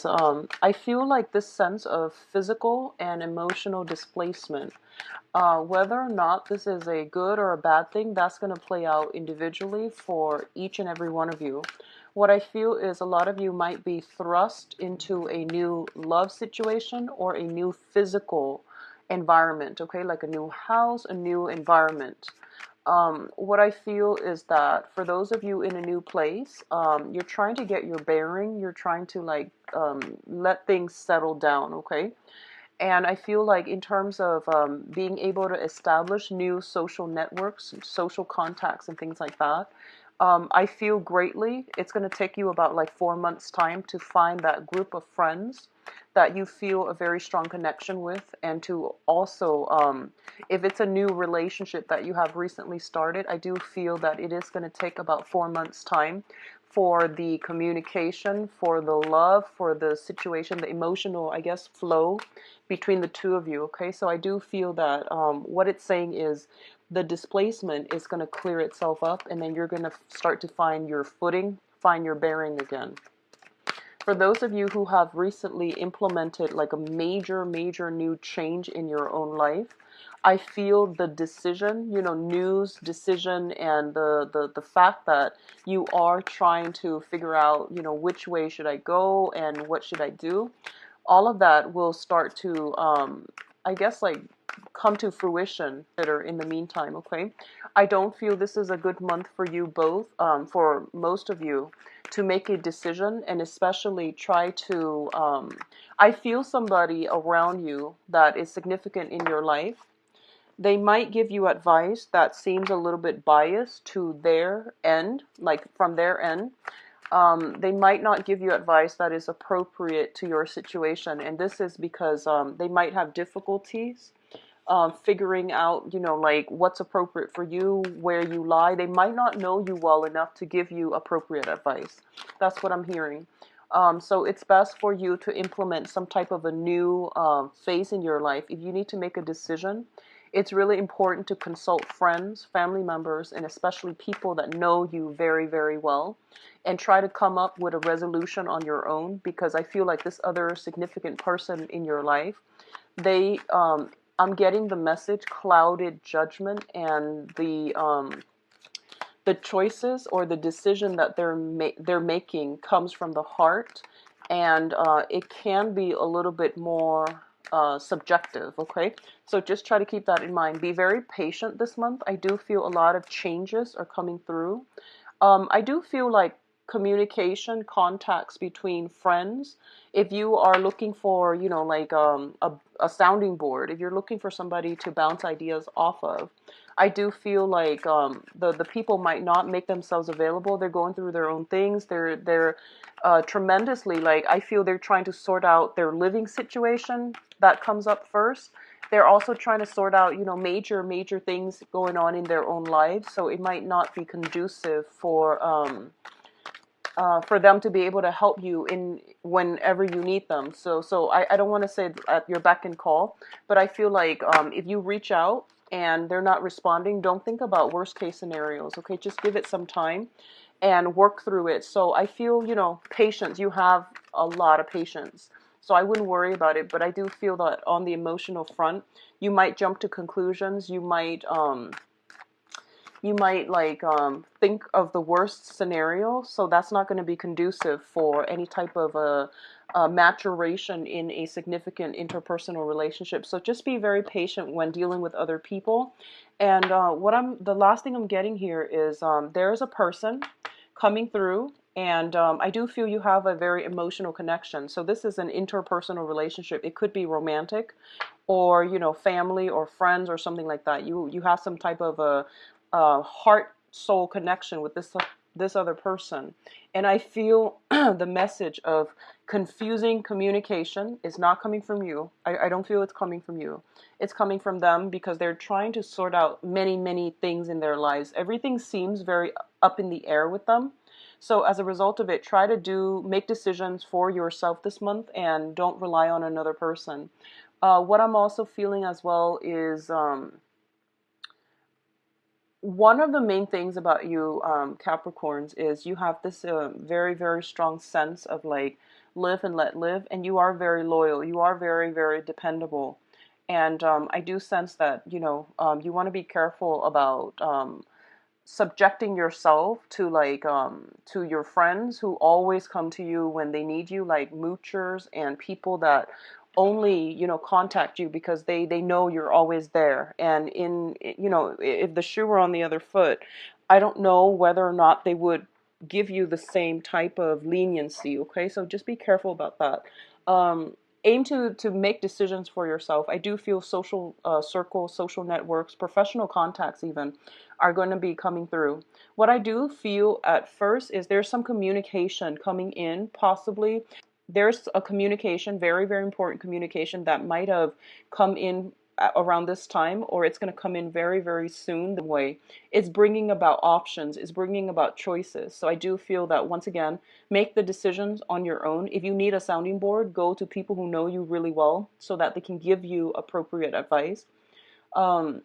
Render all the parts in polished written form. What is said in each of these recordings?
I feel like this sense of physical and emotional displacement, whether or not this is a good or a bad thing, that's going to play out individually for each and every one of you. What I feel is a lot of you might be thrust into a new love situation or a new physical environment, okay, like a new house, a new environment. What I feel is that for those of you in a new place, you're trying to get your bearing. You're trying to like let things settle down, okay? And I feel like in terms of being able to establish new social networks, social contacts, and things like that, I feel greatly. It's going to take you about like 4 months' time to find that group of friends that you feel a very strong connection with, and to also, if it's a new relationship that you have recently started, I do feel that it is going to take about 4 months' time for the communication, for the love, for the situation, the emotional, I guess, flow between the two of you. Okay, so I do feel that what it's saying is the displacement is going to clear itself up, and then you're going to start to find your footing, find your bearing again. For those of you who have recently implemented like a major new change in your own life, I feel the decision, news, decision, and the fact that you are trying to figure out, which way should I go and what should I do, all of that will start to, I guess, like come to fruition better in the meantime, okay? I don't feel this is a good month for you both, for most of you, to make a decision, and especially try to, I feel somebody around you that is significant in your life. They might give you advice that seems a little bit biased to their end, like from their end. They might not give you advice that is appropriate to your situation, and this is because they might have difficulties figuring out, like what's appropriate for you, where you lie. They might not know you well enough to give you appropriate advice. That's what I'm hearing. So it's best for you to implement some type of a new phase in your life. If you need to make a decision, it's really important to consult friends, family members, and especially people that know you very well, and try to come up with a resolution on your own, because I feel like this other significant person in your life, they I'm getting the message clouded judgment, and the choices or the decision that they're making comes from the heart, and it can be a little bit more subjective. Okay, so just try to keep that in mind. Be very patient this month. I do feel a lot of changes are coming through. I do feel like communication, contacts between friends. If you are looking for, like a sounding board, if you're looking for somebody to bounce ideas off of, I do feel like the people might not make themselves available. They're going through their own things. They're tremendously, like, I feel they're trying to sort out their living situation. That comes up first. They're also trying to sort out, major things going on in their own lives. So it might not be conducive for them to be able to help you in whenever you need them. So I don't want to say at your beck and call, but I feel like if you reach out and they're not responding, don't think about worst case scenarios. Okay, just give it some time and work through it. So I feel, patience. You have a lot of patience. So I wouldn't worry about it, but I do feel that on the emotional front, you might jump to conclusions. You might like think of the worst scenario, so that's not going to be conducive for any type of a maturation in a significant interpersonal relationship. So just be very patient when dealing with other people. And the last thing I'm getting here is there's a person coming through, and I do feel you have a very emotional connection. So this is an interpersonal relationship. It could be romantic, or family or friends or something like that. You have some type of a heart soul connection with this other person, and I feel the message of confusing communication is not coming from you. I don't feel it's coming from you. It's coming from them, because they're trying to sort out many things in their lives. Everything seems very up in the air with them. So as a result of it, try to make decisions for yourself this month, and don't rely on another person. What I'm also feeling as well is one of the main things about you, Capricorns, is you have this very strong sense of like live and let live, and you are very loyal. You are very, very dependable. And I do sense that, you want to be careful about subjecting yourself to to your friends who always come to you when they need you, like moochers and people that only contact you because they know you're always there. And if the shoe were on the other foot, I don't know whether or not they would give you the same type of leniency. Okay, so just be careful about that. Aim to make decisions for yourself. I do feel social circles, social networks, professional contacts even are going to be coming through. What I do feel at first is there's some communication coming in, possibly. There's a communication, very, very important communication that might have come in around this time, or it's going to come in very, very soon. The way it's bringing about options, it's bringing about choices. So I do feel that, once again, make the decisions on your own. If you need a sounding board, go to people who know you really well so that they can give you appropriate advice. Um,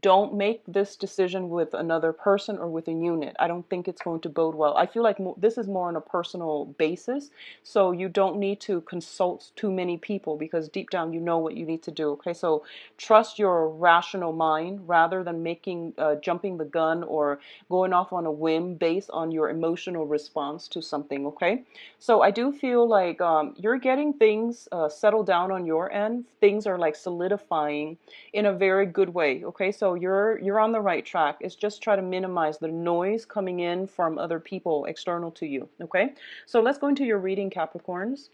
don't make this decision with another person or with a unit. I don't think it's going to bode well. I feel like this is more on a personal basis, so you don't need to consult too many people because deep down you know what you need to do. Okay, so trust your rational mind rather than making jumping the gun or going off on a whim based on your emotional response to something. Okay, so I do feel like you're getting things settled down on your end. Things are like solidifying in a very good way. Okay, so you're on the right track. It's just try to minimize the noise coming in from other people external to you. Okay, so let's go into your reading, Capricorns.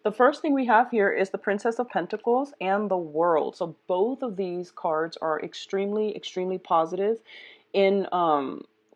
The first thing we have here is the Princess of Pentacles and the World. So both of these cards are extremely, extremely positive in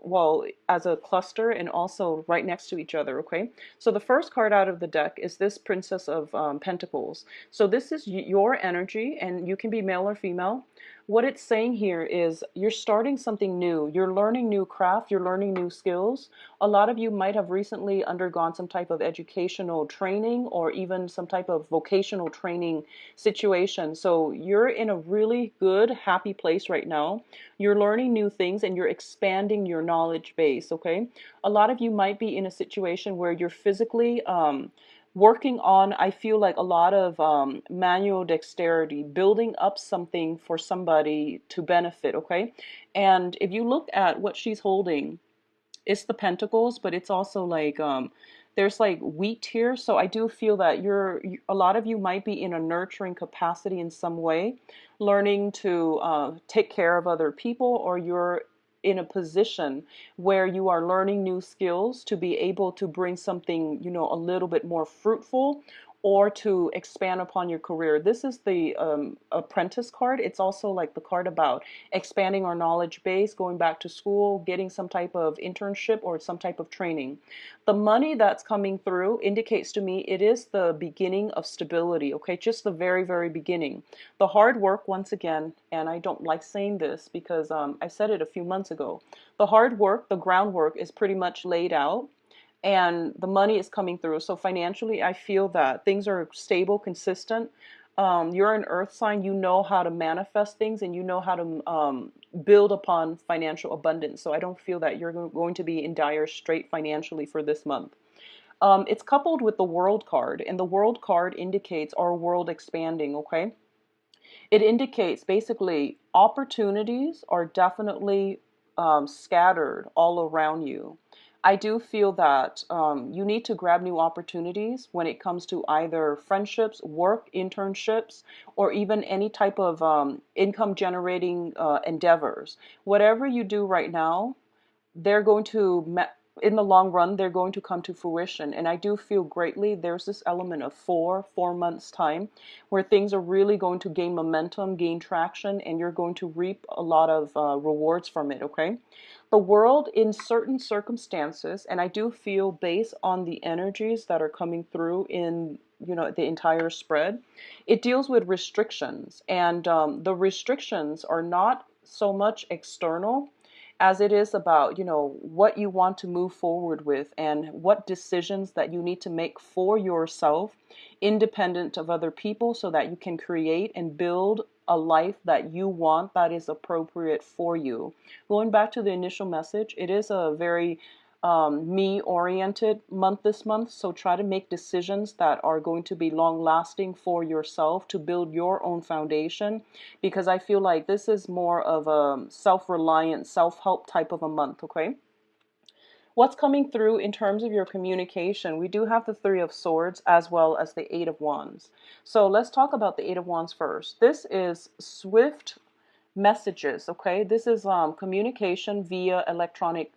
well, as a cluster and also right next to each other. Okay, so the first card out of the deck is this Princess of Pentacles. So this is your energy, and you can be male or female. What it's saying here is you're starting something new. You're learning new craft. You're learning new skills. A lot of you might have recently undergone some type of educational training or even some type of vocational training situation. So you're in a really good, happy place right now. You're learning new things and you're expanding your knowledge base. Okay, a lot of you might be in a situation where you're physically working on, I feel like, a lot of manual dexterity, building up something for somebody to benefit. Okay, and if you look at what she's holding, it's the pentacles, but it's also like there's like wheat here. So I do feel that a lot of you might be in a nurturing capacity in some way, learning to take care of other people, or you're in a position where you are learning new skills to be able to bring something, a little bit more fruitful, or to expand upon your career. This is the apprentice card. It's also like the card about expanding our knowledge base, going back to school, getting some type of internship or some type of training. The money that's coming through indicates to me it is the beginning of stability. Okay, just the very, very beginning. The hard work, once again, and I don't like saying this because I said it a few months ago, the hard work, the groundwork is pretty much laid out, and the money is coming through. So financially, I feel that things are stable, consistent. You're an earth sign. You know how to manifest things, and you know how to build upon financial abundance. So I don't feel that you're going to be in dire strait financially for this month. It's coupled with the World card, and the World card indicates our world expanding. Okay, it indicates basically opportunities are definitely scattered all around you. I do feel that you need to grab new opportunities when it comes to either friendships, work, internships, or even any type of income generating endeavors. Whatever you do right now, they're going to, in the long run, they're going to come to fruition. And I do feel greatly there's this element of 4 months time where things are really going to gain momentum, gain traction, and you're going to reap a lot of rewards from it. Okay, the world in certain circumstances, and I do feel based on the energies that are coming through in the entire spread, it deals with restrictions. And the restrictions are not so much external as it is about, what you want to move forward with and what decisions that you need to make for yourself, independent of other people, so that you can create and build a life that you want, that is appropriate for you. Going back to the initial message, it is a very me oriented month this month. So try to make decisions that are going to be long lasting for yourself to build your own foundation, because I feel like this is more of a self-reliant, self-help type of a month. Okay. What's coming through in terms of your communication? We do have the Three of Swords as well as the Eight of Wands. So let's talk about the Eight of Wands first. This is swift messages. Okay. This is communication via electronic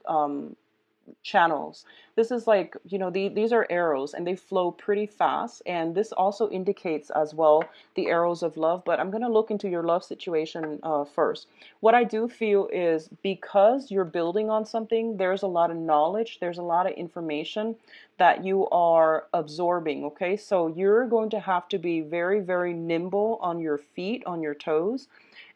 channels. This is like, these are arrows and they flow pretty fast. And this also indicates as well the arrows of love. But I'm going to look into your love situation first. What I do feel is because you're building on something, there's a lot of knowledge, there's a lot of information that you are absorbing. Okay, so you're going to have to be very, very nimble on your feet, on your toes.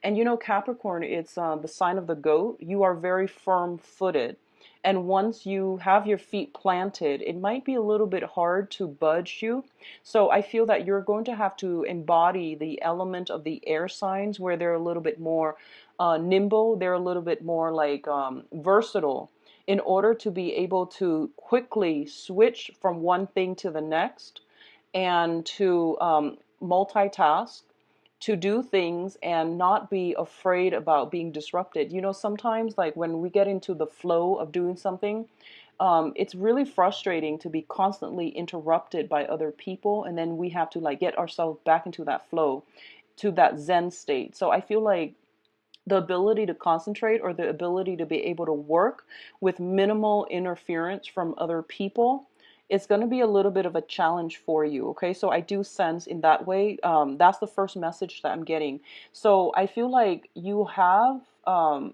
And Capricorn, it's the sign of the goat. You are very firm footed. And once you have your feet planted, it might be a little bit hard to budge you. So I feel that you're going to have to embody the element of the air signs where they're a little bit more nimble, they're a little bit more like versatile in order to be able to quickly switch from one thing to the next and to multitask, to do things and not be afraid about being disrupted. Sometimes like when we get into the flow of doing something, it's really frustrating to be constantly interrupted by other people, and then we have to like get ourselves back into that flow, to that Zen state. So I feel like the ability to concentrate, or the ability to be able to work with minimal interference from other people, it's going to be a little bit of a challenge for you. Okay, so I do sense in that way, that's the first message that I'm getting. So I feel like you have,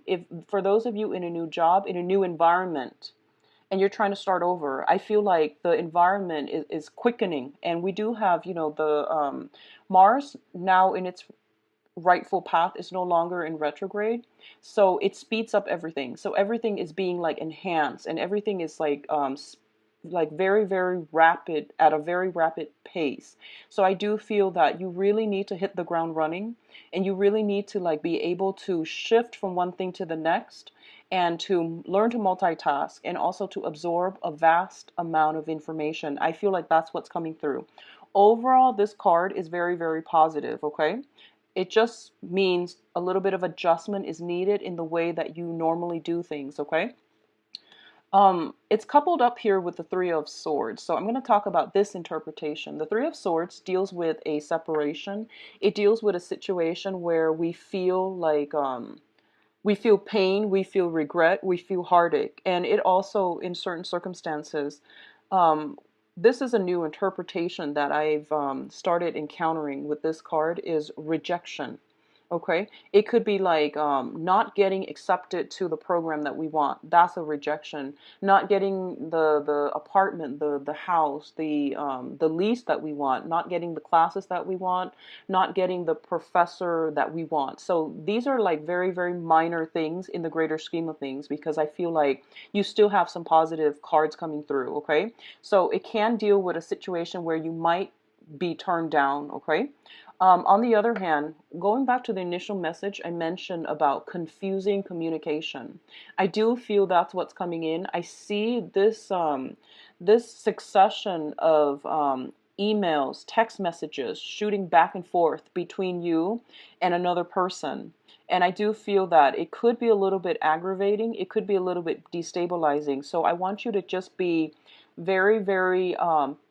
if for those of you in a new job, in a new environment, and you're trying to start over, I feel like the environment is quickening. And we do have, the Mars now in its rightful path, is no longer in retrograde, so it speeds up everything. So everything is being like enhanced, and everything is like very, very rapid, at a very rapid pace. So I do feel that you really need to hit the ground running, and you really need to like be able to shift from one thing to the next, and to learn to multitask, and also to absorb a vast amount of information. I feel like that's what's coming through. Overall, this card is very, very positive. Okay, it just means a little bit of adjustment is needed in the way that you normally do things. Okay. It's coupled up here with the Three of Swords. So I'm going to talk about this interpretation. The Three of Swords deals with a separation. It deals with a situation where we feel like, we feel pain, we feel regret, we feel heartache. And it also, in certain circumstances, this is a new interpretation that I've started encountering with this card, is rejection. Okay, it could be like not getting accepted to the program that we want. That's a rejection. Not getting the apartment, the house, the lease that we want. Not getting the classes that we want. Not getting the professor that we want. So these are like very, very minor things in the greater scheme of things, because I feel like you still have some positive cards coming through. Okay, so it can deal with a situation where you might be turned down. Okay. On the other hand, going back to the initial message I mentioned about confusing communication, I do feel that's what's coming in. I see this succession of emails, text messages shooting back and forth between you and another person. And I do feel that it could be a little bit aggravating. It could be a little bit destabilizing. So I want you to just be very, very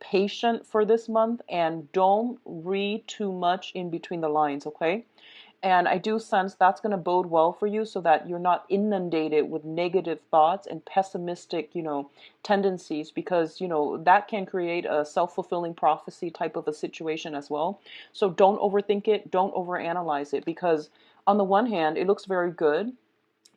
patient for this month, and don't read too much in between the lines. Okay. And I do sense that's going to bode well for you, so that you're not inundated with negative thoughts and pessimistic, tendencies, because, that can create a self-fulfilling prophecy type of a situation as well. So don't overthink it. Don't overanalyze it, because on the one hand, it looks very good.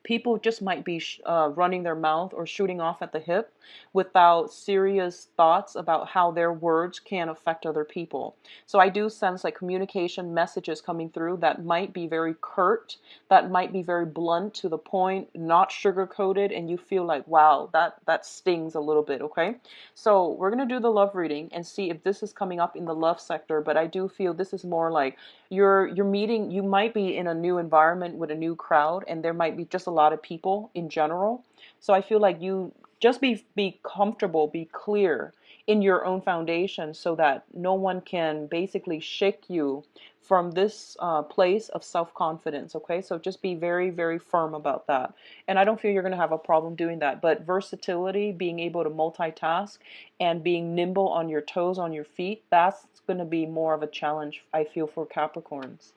People just might be running their mouth or shooting off at the hip without serious thoughts about how their words can affect other people. So I do sense like communication messages coming through that might be very curt, that might be very blunt, to the point, not sugar coated, and you feel like, wow, that stings a little bit. Okay, so we're gonna do the love reading and see if this is coming up in the love sector. But I do feel this is more like you're meeting, you might be in a new environment with a new crowd, and there might be just a lot of people in general. So I feel like you just be comfortable, be clear in your own foundation so that no one can basically shake you from this place of self-confidence. Okay, so just be very, very firm about that. And I don't feel you're going to have a problem doing that. But versatility, being able to multitask and being nimble on your toes, on your feet, that's going to be more of a challenge, I feel, for Capricorns.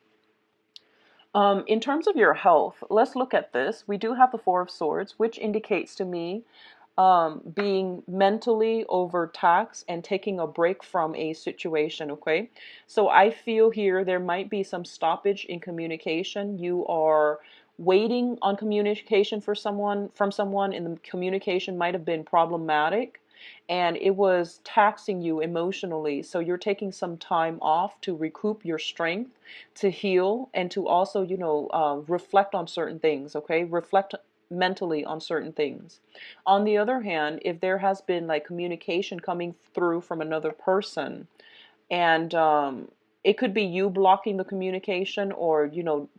In terms of your health, let's look at this. We do have the Four of Swords, which indicates to me being mentally overtaxed and taking a break from a situation. Okay, so I feel here there might be some stoppage in communication. You are waiting on communication for someone from someone, and the communication might have been problematic and it was taxing you emotionally. So you're taking some time off to recoup your strength, to heal, and to also, reflect on certain things. Okay, reflect mentally on certain things. On the other hand, if there has been like communication coming through from another person, and it could be you blocking the communication, or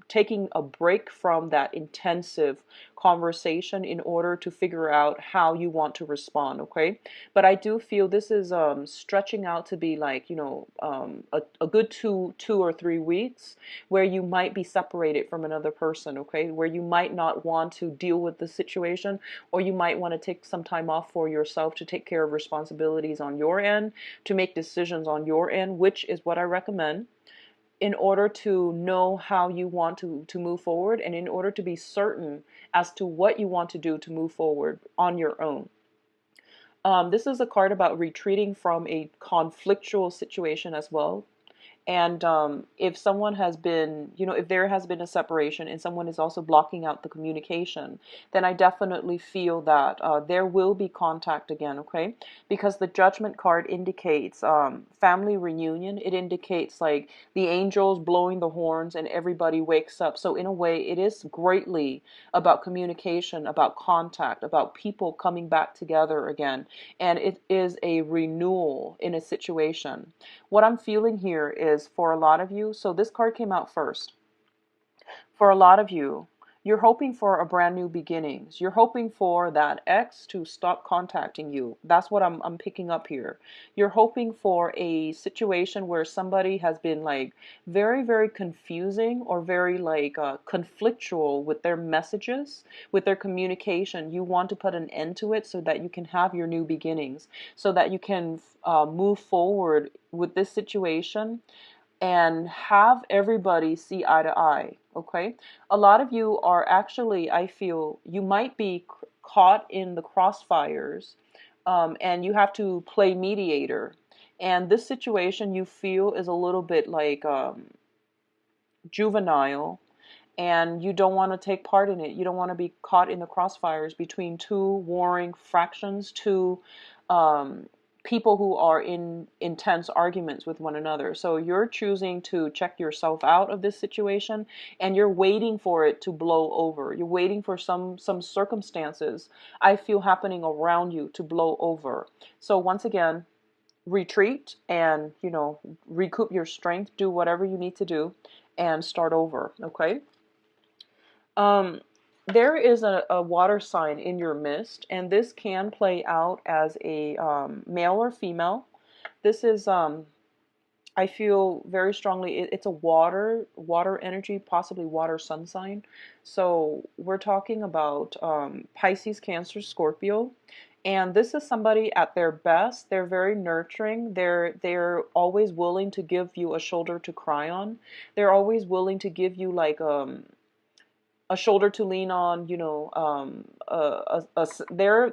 taking a break from that intensive conversation in order to figure out how you want to respond. Okay, but I do feel this is stretching out to be like a good 2 or 3 weeks where you might be separated from another person. Okay, where you might not want to deal with the situation, or you might want to take some time off for yourself to take care of responsibilities on your end, to make decisions on your end, which is what I recommend in order to know how you want to move forward, and in order to be certain as to what you want to do to move forward on your own. This is a card about retreating from a conflictual situation as well. And if someone has been, if there has been a separation and someone is also blocking out the communication, then I definitely feel that there will be contact again, okay? Because the Judgment card indicates family reunion. It indicates like the angels blowing the horns and everybody wakes up. So in a way, it is greatly about communication, about contact, about people coming back together again. And it is a renewal in a situation. What I'm feeling here is for a lot of you, so this card came out first. For a lot of you, you're hoping for a brand new beginnings. You're hoping for that ex to stop contacting you. That's what I'm picking up here. You're hoping for a situation where somebody has been like very, very confusing, or very like conflictual with their messages, with their communication. You want to put an end to it so that you can have your new beginnings, so that you can move forward with this situation and have everybody see eye to eye. Okay, a lot of you are actually, I feel you might be caught in the crossfires, and you have to play mediator, and this situation you feel is a little bit like juvenile, and you don't want to take part in it. You don't want to be caught in the crossfires between two warring fractions, two people who are in intense arguments with one another. So you're choosing to check yourself out of this situation, and you're waiting for it to blow over. You're waiting for some circumstances, I feel, happening around you to blow over. So once again, retreat and recoup your strength, do whatever you need to do, and start over. Okay. um there is a water sign in your midst, and this can play out as a male or female. This is I feel very strongly it's a water energy, possibly water sun sign. So we're talking about Pisces, Cancer, Scorpio. And this is somebody at their best. They're very nurturing. They're always willing to give you a shoulder to cry on. They're always willing to give you like a shoulder to lean on,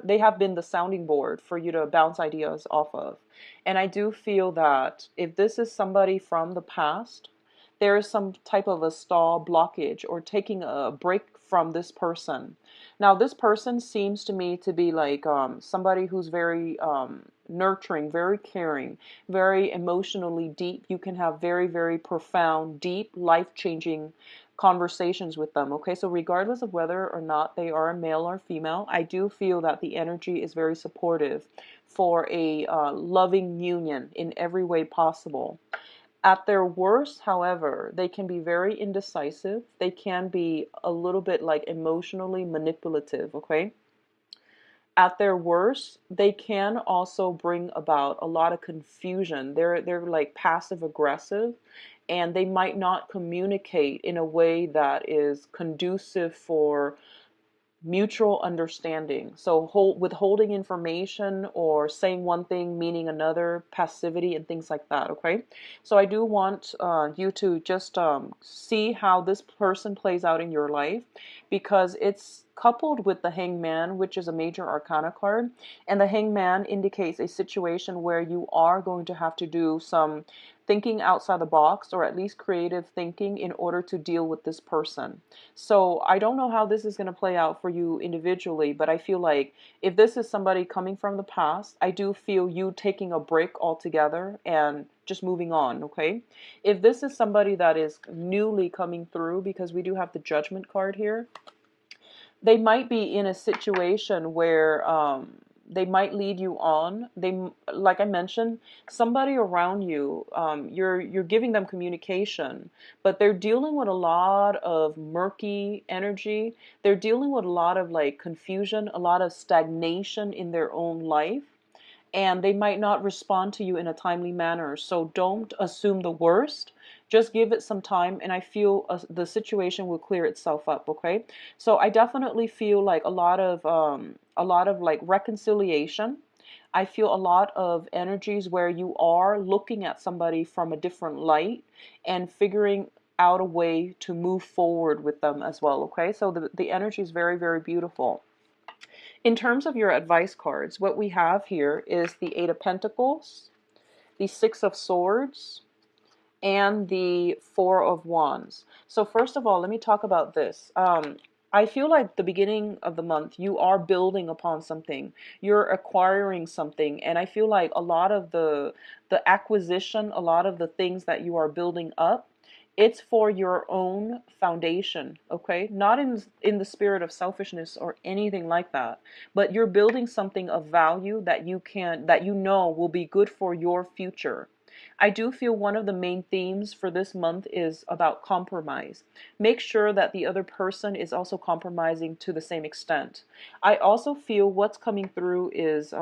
they have been the sounding board for you to bounce ideas off of. And I do feel that if this is somebody from the past, there is some type of a stall, blockage, or taking a break from this person. Now, this person seems to me to be like somebody who's very nurturing, very caring, very emotionally deep. You can have very, very profound, deep, life-changing conversations with them. Okay, so regardless of whether or not they are a male or female, I do feel that the energy is very supportive for a loving union in every way possible. At their worst, however, they can be very indecisive. They can be a little bit like emotionally manipulative. Okay, At their worst, they can also bring about a lot of confusion. They're like passive aggressive, and they might not communicate in a way that is conducive for mutual understanding. So withholding information or saying one thing meaning another, passivity and things like that. Okay, so I do want you to just see how this person plays out in your life, because it's coupled with the Hangman, which is a major arcana card, and the Hangman indicates a situation where you are going to have to do some thinking outside the box, or at least creative thinking, in order to deal with this person. So I don't know how this is going to play out for you individually, but I feel like if this is somebody coming from the past, I do feel you taking a break altogether and just moving on, okay? If this is somebody that is newly coming through, because we do have the Judgment card here, they might be in a situation where they might lead you on. They, like I mentioned, somebody around you, you're giving them communication, but they're dealing with a lot of murky energy. They're dealing with a lot of like confusion, a lot of stagnation in their own life, and they might not respond to you in a timely manner. So don't assume the worst. Just give it some time, and I feel the situation will clear itself up. Okay, so I definitely feel like a lot of like reconciliation. I feel a lot of energies where you are looking at somebody from a different light and figuring out a way to move forward with them as well. Okay, so the energy is very, very beautiful. In terms of your advice cards, what we have here is the Eight of Pentacles, the Six of Swords, and the Four of Wands. So first of all, let me talk about this. I feel like the beginning of the month, you are building upon something. You're acquiring something. And I feel like a lot of the acquisition, a lot of the things that you are building up, it's for your own foundation, okay? Not in the spirit of selfishness or anything like that, but you're building something of value that you know will be good for your future. I do feel one of the main themes for this month is about compromise. Make sure that the other person is also compromising to the same extent. I also feel what's coming through is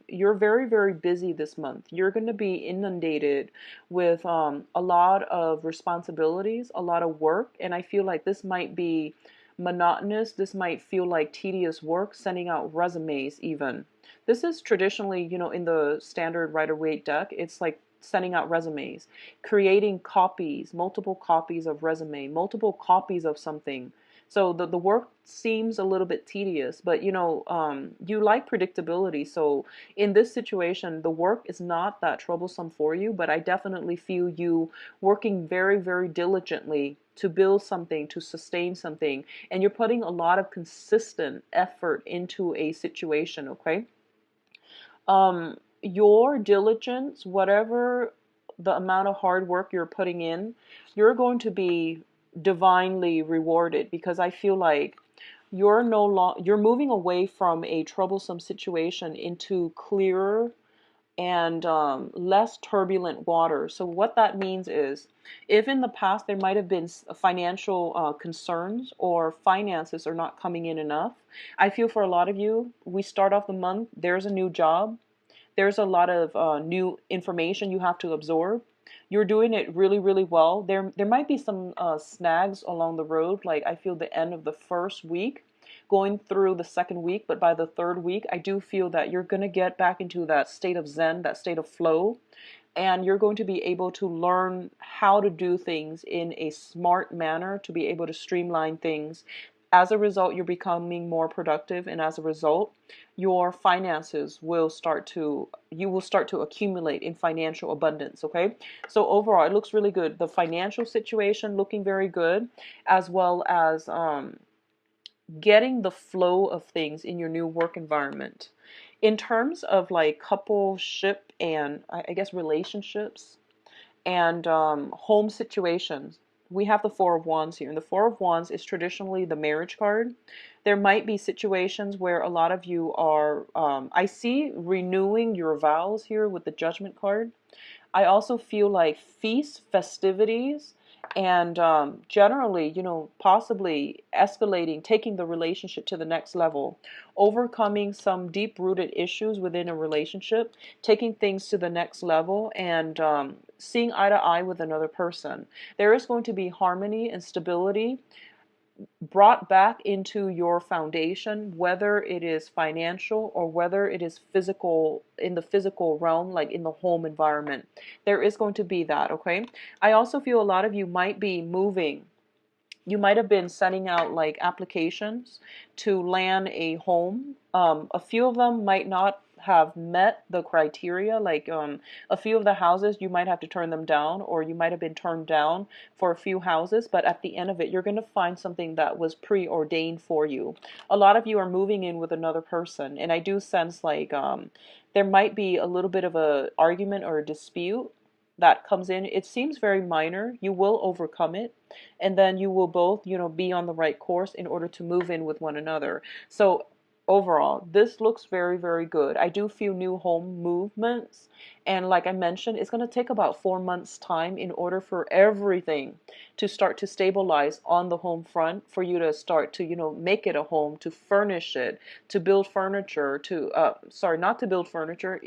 you're very, very busy this month. You're going to be inundated with a lot of responsibilities, a lot of work, and I feel like this might be monotonous. This might feel like tedious work, sending out resumes even. This is traditionally, in the standard Rider-Waite deck, it's like sending out resumes, creating copies, multiple copies of resume, multiple copies of something. So the work seems a little bit tedious, but you like predictability. So in this situation, the work is not that troublesome for you, but I definitely feel you working very, very diligently to build something, to sustain something, and you're putting a lot of consistent effort into a situation, okay? Your diligence, whatever the amount of hard work you're putting in, you're going to be divinely rewarded, because I feel like you're moving away from a troublesome situation into clearer and less turbulent water. So what that means is, if in the past there might have been financial concerns, or finances are not coming in enough, I feel for a lot of you, we start off the month, there's a new job, there's a lot of new information you have to absorb. You're doing it really, really well. There might be some snags along the road, like I feel the end of the first week, going through the second week, but by the third week, I do feel that you're going to get back into that state of zen, that state of flow, and you're going to be able to learn how to do things in a smart manner, to be able to streamline things. As a result, you're becoming more productive, and as a result, your finances will start to accumulate in financial abundance, okay? So overall, it looks really good. The financial situation looking very good, as well as getting the flow of things in your new work environment. In terms of like coupleship and I guess relationships and home situations, we have the Four of Wands here. And the Four of Wands is traditionally the marriage card. There might be situations where a lot of you are, I see renewing your vows here with the Judgment card. I also feel like feasts, festivities, And generally, you know, possibly escalating, taking the relationship to the next level, overcoming some deep-rooted issues within a relationship, taking things to the next level, and seeing eye to eye with another person. There is going to be harmony and stability brought back into your foundation, whether it is financial or whether it is physical, in the physical realm, like in the home environment. There is going to be that, okay? I also feel a lot of you might be moving. You might have been sending out like applications to land a home. A few of them might not have met the criteria. Like a few of the houses, you might have to turn them down, or you might have been turned down for a few houses. But at the end of it, you're going to find something that was preordained for you. A lot of you are moving in with another person, and I do sense like there might be a little bit of a argument or a dispute that comes in. It seems very minor. You will overcome it, and then you will both, you know, be on the right course in order to move in with one another. So overall, this looks very, very good. I do feel new home movements, and like I mentioned, it's going to take about 4 months time in order for everything to start to stabilize on the home front, for you to start to, you know, make it a home, to furnish it, to build furniture, to sorry, not to build furniture.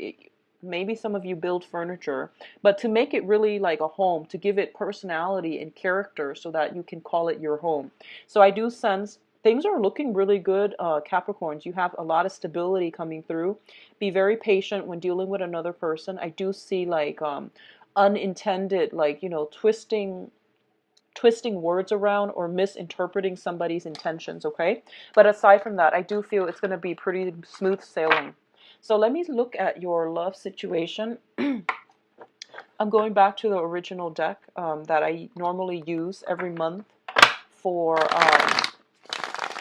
Maybe some of you build furniture, but to make it really like a home, to give it personality and character so that you can call it your home. So I do sense things are looking really good, Capricorns. You have a lot of stability coming through. Be very patient when dealing with another person. I do see like unintended, like, you know, twisting words around or misinterpreting somebody's intentions, okay? But aside from that, I do feel it's going to be pretty smooth sailing. So let me look at your love situation. I'm going back to the original deck that I normally use every month for,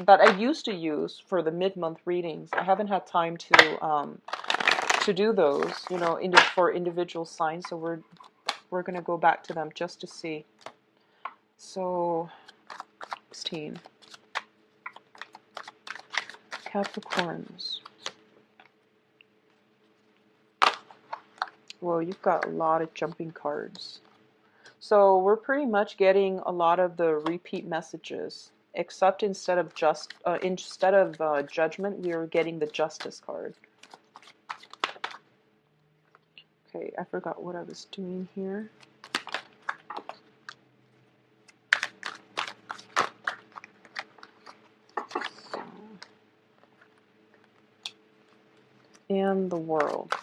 that I used to use for the mid-month readings. I haven't had time to do those, you know, for individual signs. So we're going to go back to them just to see. So 16 Capricorns. Well, you've got a lot of jumping cards. So we're pretty much getting a lot of the repeat messages, except instead of judgment, we are getting the justice card. Okay, I forgot what I was doing here. And the world.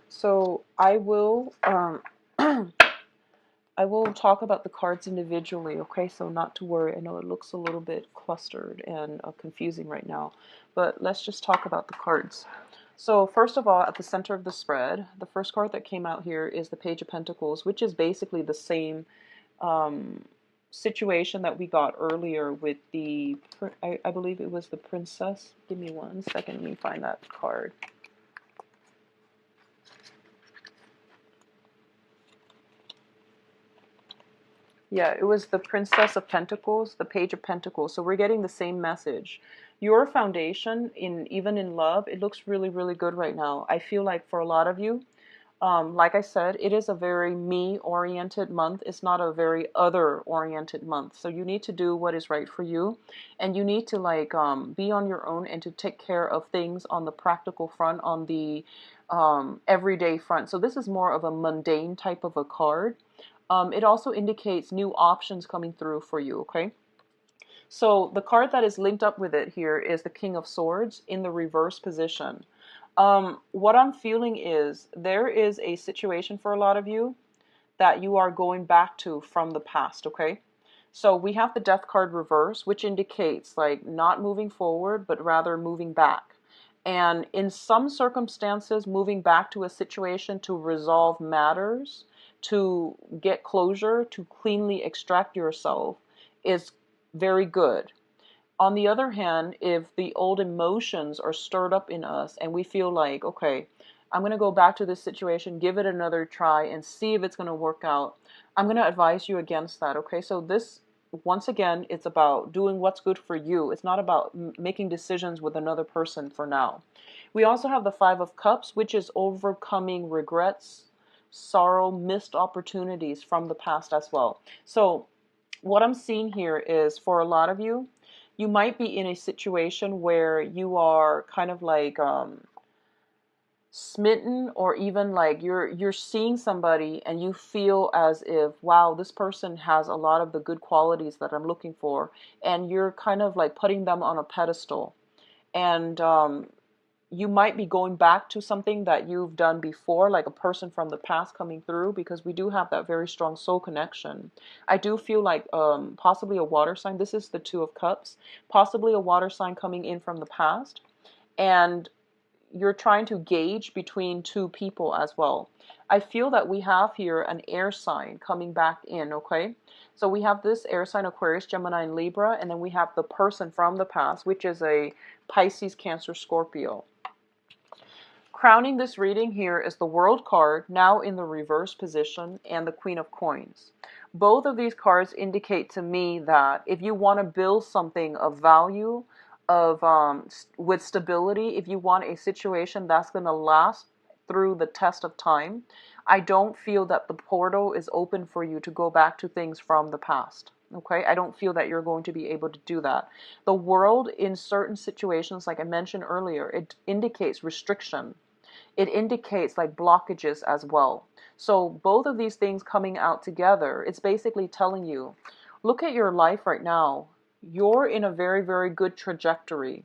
So I will I will talk about the cards individually, okay? So not to worry. I know it looks a little bit clustered and confusing right now, but let's just talk about the cards. So first of all, at the center of the spread, the first card that came out here is the Page of Pentacles, which is basically the same situation that we got earlier with the, I believe it was the Princess. Give me 1 second, let me find that card. Yeah, it was the Princess of Pentacles, the Page of Pentacles. So we're getting the same message. Your foundation, even in love, it looks really, really good right now. I feel like for a lot of you, like I said, it is a very me-oriented month. It's not a very other-oriented month. So you need to do what is right for you. And you need to like be on your own and to take care of things on the practical front, on the everyday front. So this is more of a mundane type of a card. It also indicates new options coming through for you, okay? So the card that is linked up with it here is the King of Swords in the reverse position. What I'm feeling is there is a situation for a lot of you that you are going back to from the past, okay? So we have the Death card reverse, which indicates like not moving forward, but rather moving back. And in some circumstances, moving back to a situation to resolve matters, to get closure, to cleanly extract yourself is very good. On the other hand, if the old emotions are stirred up in us and we feel like, okay, I'm going to go back to this situation, give it another try and see if it's going to work out, I'm going to advise you against that, okay? So this, once again, it's about doing what's good for you. It's not about making decisions with another person for now. We also have the Five of Cups, which is overcoming regrets, sorrow, missed opportunities from the past as well. So what I'm seeing here is, for a lot of you, you might be in a situation where you are kind of like smitten, or even like you're seeing somebody and you feel as if, wow, this person has a lot of the good qualities that I'm looking for, and you're kind of like putting them on a pedestal. And you might be going back to something that you've done before, like a person from the past coming through, because we do have that very strong soul connection. I do feel like possibly a water sign. This is the Two of Cups. Possibly a water sign coming in from the past. And you're trying to gauge between two people as well. I feel that we have here an air sign coming back in, okay? So we have this air sign, Aquarius, Gemini, and Libra, and then we have the person from the past, which is a Pisces, Cancer, Scorpio. Crowning this reading here is the World card, now in the reverse position, and the Queen of Coins. Both of these cards indicate to me that if you want to build something of value, of with stability, if you want a situation that's going to last through the test of time, I don't feel that the portal is open for you to go back to things from the past. Okay, I don't feel that you're going to be able to do that. The World, in certain situations, like I mentioned earlier, it indicates restriction. It indicates like blockages as well. So both of these things coming out together, it's basically telling you, look at your life right now. You're in a very, very good trajectory.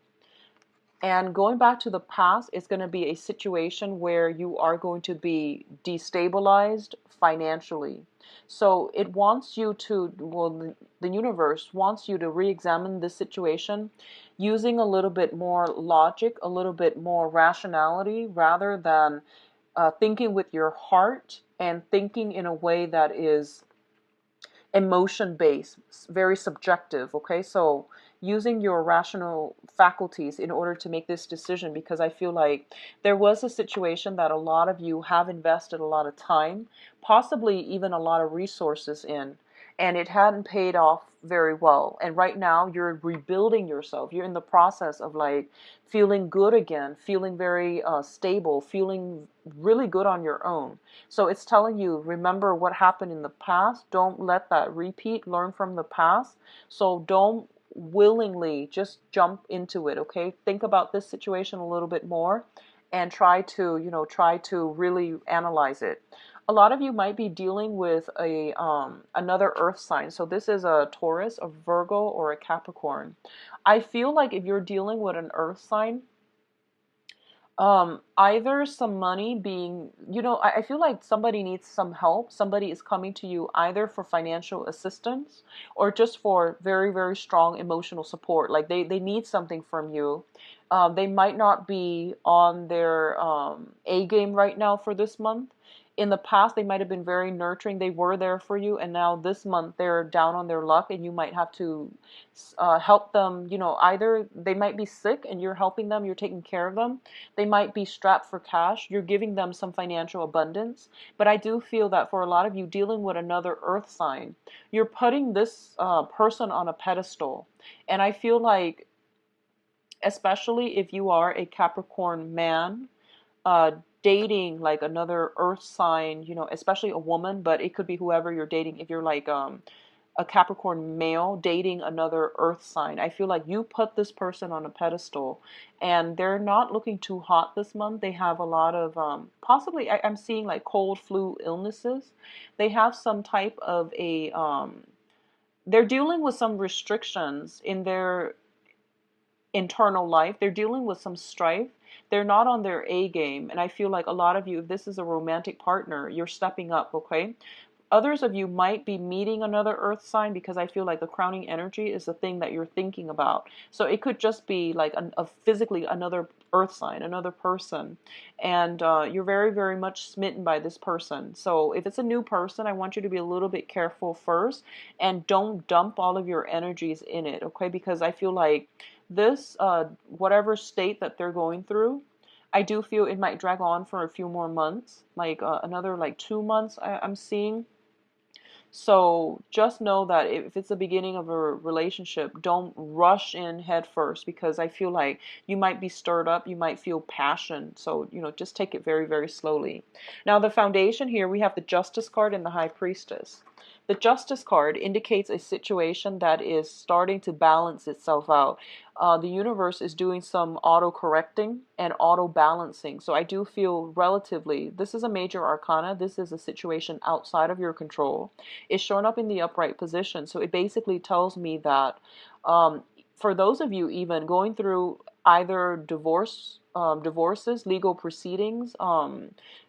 And going back to the past, it's going to be a situation where you are going to be destabilized financially. So it wants you to, well, the universe wants you to re-examine this situation using a little bit more logic, a little bit more rationality, rather than thinking with your heart and thinking in a way that is emotion based, very subjective. Okay, so using your rational faculties in order to make this decision, because I feel like there was a situation that a lot of you have invested a lot of time, possibly even a lot of resources in, and it hadn't paid off very well. And right now you're rebuilding yourself. You're in the process of like feeling good again, feeling very stable, feeling really good on your own. So it's telling you, remember what happened in the past. Don't let that repeat. Learn from the past. So don't willingly just jump into it, okay? Think about this situation a little bit more and try to, try to really analyze it. A lot of you might be dealing with a another earth sign. So this is a Taurus, a Virgo, or a Capricorn. I feel like if you're dealing with an earth sign, either some money being, I feel like somebody needs some help. Somebody is coming to you either for financial assistance or just for very, very strong emotional support. Like they need something from you. They might not be on their A game right now for this month. In the past, they might have been very nurturing. They were there for you, and now this month they're down on their luck, and you might have to help them. Either they might be sick and you're helping them, you're taking care of them. They might be strapped for cash. You're giving them some financial abundance. But I do feel that for a lot of you dealing with another earth sign, you're putting this person on a pedestal. And I feel like, especially if you are a Capricorn man, uh, dating like another earth sign, especially a woman, but it could be whoever you're dating. If you're like a Capricorn male dating another earth sign, I feel like you put this person on a pedestal, and they're not looking too hot this month. They have a lot of possibly, I'm seeing like cold, flu, illnesses. They have some type of a they're dealing with some restrictions in their internal life. They're dealing with some strife. They're not on their A game. And I feel like a lot of you, if this is a romantic partner, you're stepping up, okay? Others of you might be meeting another earth sign, because I feel like the crowning energy is the thing that you're thinking about. So it could just be like a physically another earth sign, another person. And you're very, very much smitten by this person. So if it's a new person, I want you to be a little bit careful first and don't dump all of your energies in it, okay? Because I feel like this, whatever state that they're going through, I do feel it might drag on for a few more months, like another like 2 months I'm seeing. So just know that if it's the beginning of a relationship, don't rush in head first, because I feel like you might be stirred up, you might feel passion. So, just take it very, very slowly. Now, the foundation here, we have the Justice card and the High Priestess. The Justice card indicates a situation that is starting to balance itself out. The universe is doing some auto-correcting and auto-balancing. So I do feel relatively, this is a major arcana. This is a situation outside of your control. It's showing up in the upright position. So it basically tells me that for those of you even going through either divorces, legal proceedings,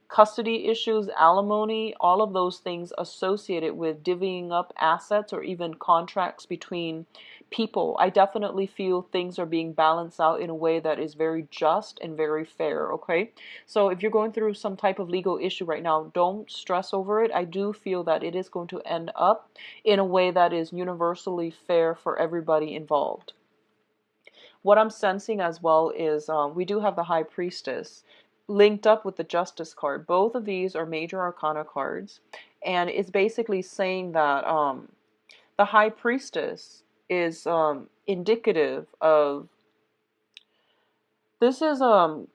custody issues, alimony, all of those things associated with divvying up assets or even contracts between people, I definitely feel things are being balanced out in a way that is very just and very fair, okay? So if you're going through some type of legal issue right now, don't stress over it. I do feel that it is going to end up in a way that is universally fair for everybody involved. What I'm sensing as well is we do have the High Priestess linked up with the Justice card. Both of these are major arcana cards, and it's basically saying that the High Priestess is indicative of, this is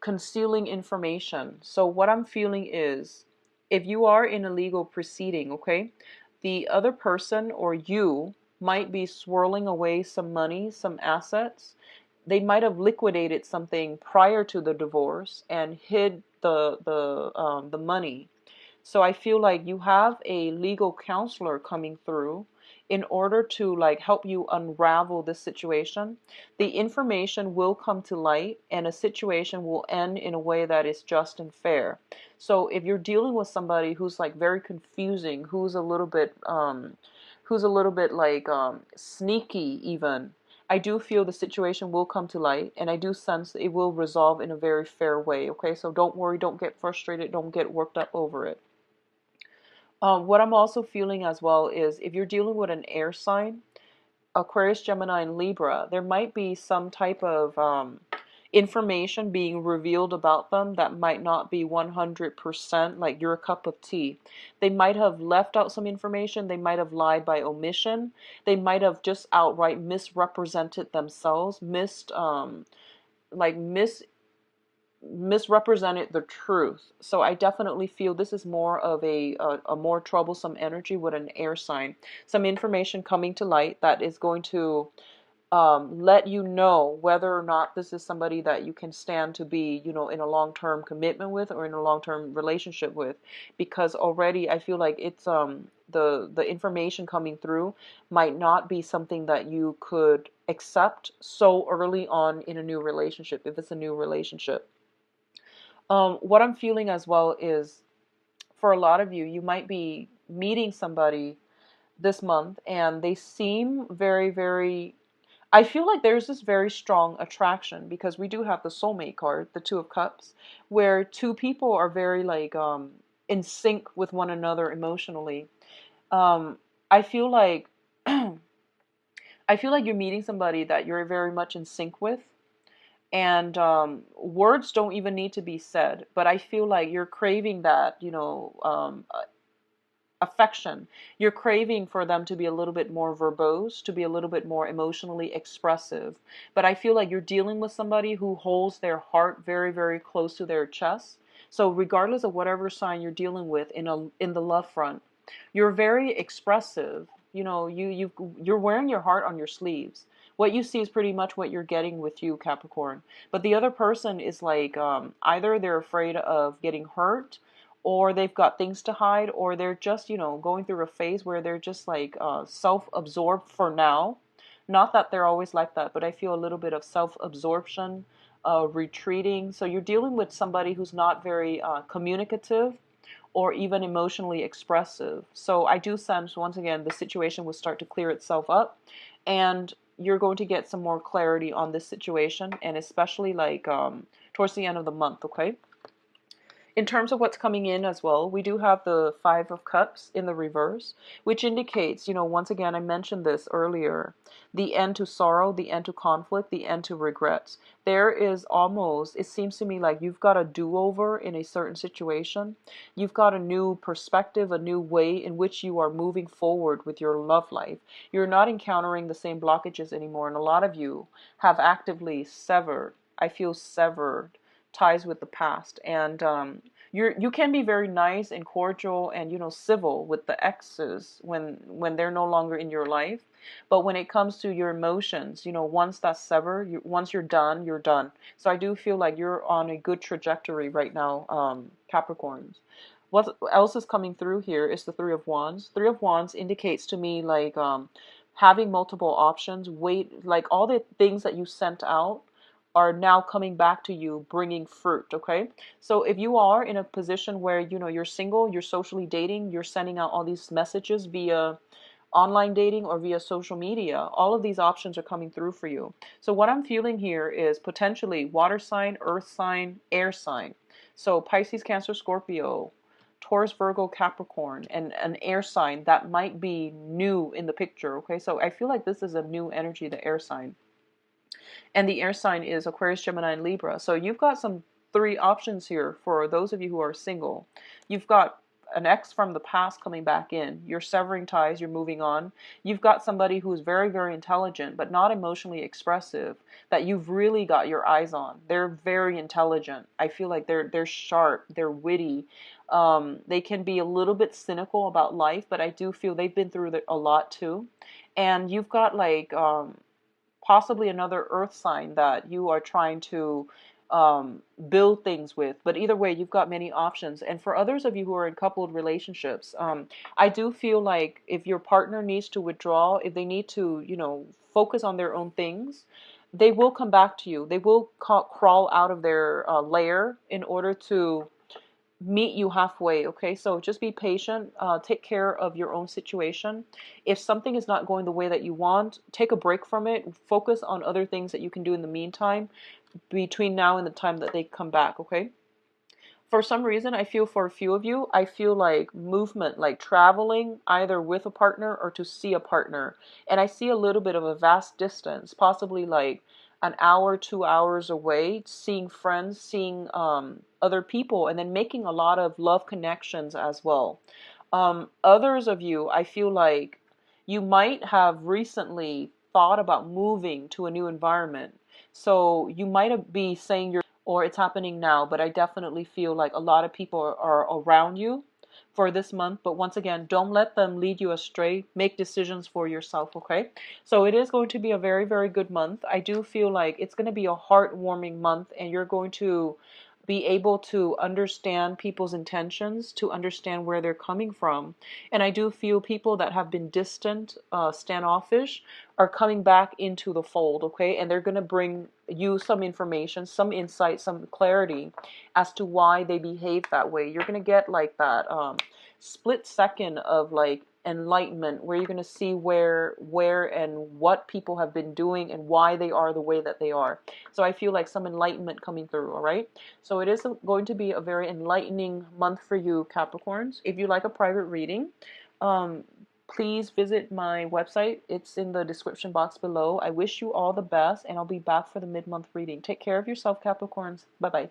concealing information. So what I'm feeling is, if you are in a legal proceeding, okay, the other person or you might be swirling away some money, some assets. They might have liquidated something prior to the divorce and hid the money. So I feel like you have a legal counselor coming through in order to like help you unravel this situation. The information will come to light and a situation will end in a way that is just and fair. So if you're dealing with somebody who's like very confusing, who's a little bit like sneaky even, I do feel the situation will come to light, and I do sense it will resolve in a very fair way, okay? So don't worry, don't get frustrated, don't get worked up over it. What I'm also feeling as well is, if you're dealing with an air sign, Aquarius, Gemini, and Libra, there might be some type of information being revealed about them that might not be 100% like your cup of tea. They might have left out some information. They might have lied by omission. They might have just outright misrepresented themselves, misrepresented the truth. So I definitely feel this is more of a more troublesome energy with an air sign. Some information coming to light that is going to let you know whether or not this is somebody that you can stand to be, in a long-term commitment with or in a long-term relationship with. Because already I feel like it's the information coming through might not be something that you could accept so early on in a new relationship, if it's a new relationship. What I'm feeling as well is, for a lot of you, you might be meeting somebody this month and they seem very, very, I feel like there's this very strong attraction, because we do have the soulmate card, the Two of Cups, where two people are very like in sync with one another emotionally. I feel like I feel like you're meeting somebody that you're very much in sync with, and words don't even need to be said, but I feel like you're craving that, affection. You're craving for them to be a little bit more verbose, to be a little bit more emotionally expressive. But I feel like you're dealing with somebody who holds their heart very, very close to their chest. So regardless of whatever sign you're dealing with in the love front, you're very expressive. You're wearing your heart on your sleeves. What you see is pretty much what you're getting with you, Capricorn. But the other person is like, either they're afraid of getting hurt, or they've got things to hide, or they're just, going through a phase where they're just like self-absorbed for now. Not that they're always like that, but I feel a little bit of self-absorption, retreating. So you're dealing with somebody who's not very communicative or even emotionally expressive. So I do sense, once again, the situation will start to clear itself up, and you're going to get some more clarity on this situation, and especially like towards the end of the month, okay? In terms of what's coming in as well, we do have the Five of Cups in the reverse, which indicates, once again, I mentioned this earlier, the end to sorrow, the end to conflict, the end to regrets. There is almost, it seems to me like you've got a do-over in a certain situation. You've got a new perspective, a new way in which you are moving forward with your love life. You're not encountering the same blockages anymore, and a lot of you have actively severed, I feel severed ties with the past, and you can be very nice and cordial and civil with the exes when they're no longer in your life, but when it comes to your emotions, once that's severed, once you're done, you're done. So I do feel like you're on a good trajectory right now, Capricorns. What else is coming through here is the Three of Wands. Three of Wands indicates to me like having multiple options, wait, like all the things that you sent out are now coming back to you bringing fruit. Okay, so if you are in a position where you're single, you're socially dating, you're sending out all these messages via online dating or via social media, all of these options are coming through for you. So what I'm feeling here is potentially water sign, earth sign, air sign. So Pisces, Cancer, Scorpio, Taurus, Virgo, Capricorn, and an air sign that might be new in the picture. Okay, so I feel like this is a new energy, the air sign. And the air sign is Aquarius, Gemini, and Libra. So you've got some three options here for those of you who are single. You've got an ex from the past coming back in. You're severing ties, you're moving on. You've got somebody who's very, very intelligent, but not emotionally expressive, that you've really got your eyes on. They're very intelligent. I feel like they're sharp, they're witty. They can be a little bit cynical about life, but I do feel they've been through a lot too. And you've got like possibly another earth sign that you are trying to build things with. But either way, you've got many options. And for others of you who are in coupled relationships, I do feel like if your partner needs to withdraw, if they need to, focus on their own things, they will come back to you. They will crawl out of their lair in order to meet you halfway. Okay, so just be patient, take care of your own situation. If something is not going the way that you want, take a break from it, focus on other things that you can do in the meantime between now and the time that they come back. Okay, for some reason I feel for a few of you, I feel like movement, like traveling either with a partner or to see a partner, and I see a little bit of a vast distance, possibly like an hour, 2 hours away, seeing friends, seeing other people, and then making a lot of love connections as well. Others of you, I feel like you might have recently thought about moving to a new environment. So you might be saying or it's happening now, but I definitely feel like a lot of people are around you for this month. But once again, don't let them lead you astray. Make decisions for yourself, okay? So it is going to be a very, very good month. I do feel like it's going to be a heartwarming month, and you're going to be able to understand people's intentions, to understand where they're coming from. And I do feel people that have been distant, standoffish, are coming back into the fold, okay? And they're going to bring you some information, some insight, some clarity as to why they behave that way. You're going to get like that split second of like enlightenment, where you're going to see where and what people have been doing and why they are the way that they are. So I feel like some enlightenment coming through. All right, so it is going to be a very enlightening month for you, Capricorns. If you like a private reading, please visit my website. It's in the description box below. I wish you all the best, and I'll be back for the mid-month reading. Take care of yourself, Capricorns. Bye bye.